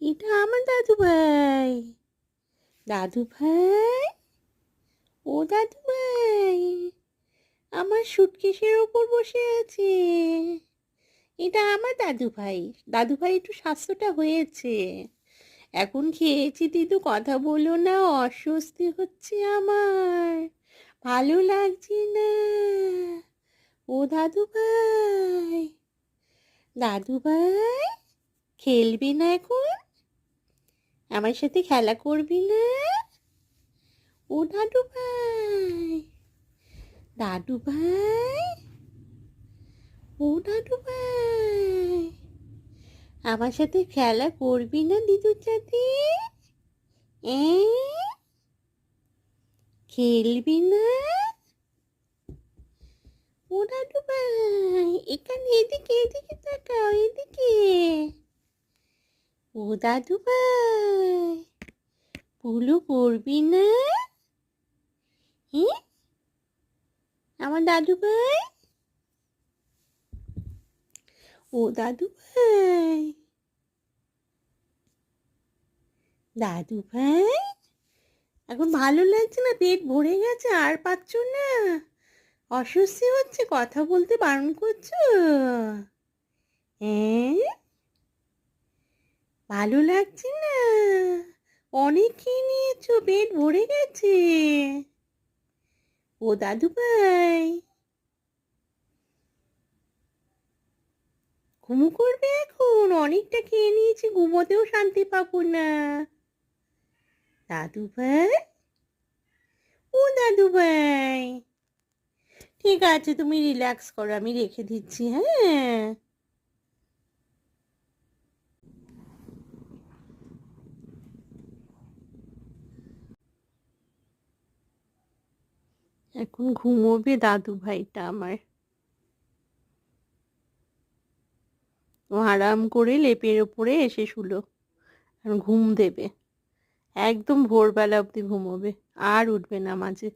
এটা আমার দাদু ভাই। দাদু ভাই, ও দাদু ভাই, আমার সুটকেসের ওপর বসে আছে। এটা আমার দাদু ভাই। দাদু ভাই একটু স্বাস্থ্যটা হয়েছে, এখন খেয়েছি কিন্তু কথা বলো না, অস্বস্তি হচ্ছে আমার, ভালো লাগছে না। ও দাদু ভাই, দাদু ভাই, খেলবি না এখন? আমার সাথে খেলা করবি না? ও দাদু ভাই, দাদু ভাই, ও দাদু ভাই, আমার সাথে খেলা করবি না দিদুর সাথে? এ, খেলবি না? ও দাদু ভাই, এখানে এদিকে এদিকে তাকাও, এদিকে। ও দাদু ভাই, পুলু করবি না? হ্যাঁ, আমার দাদু ভাই, ও দাদু ভাই, দাদু ভাই, এখন ভালো লাগছে না, পেট ভরে গেছে আর পাচ্ছ না, অস্বস্তি হচ্ছে, কথা বলতে বারণ করছো? হ্যাঁ, ভালো লাগছে না? অনেক খেয়ে নিয়েছো, পেট ভরে গেছে। ও দাদু ভাই, ঘুমো করবে এখন? অনেকটা খেয়ে নিয়েছি, ঘুমোতেও শান্তি পাবো না। দাদু ভাই, ও দাদু ভাই, ঠিক আছে, তুমি রিল্যাক্স করো, আমি রেখে দিচ্ছি, হ্যাঁ। এখন ঘুমোবে দাদু ভাইটা আমার। ও আরাম করে লেপের ওপরে এসে শুলো, আর ঘুম দেবে, একদম ভোরবেলা অবধি ঘুমোবে, আর উঠবে না মাঝে।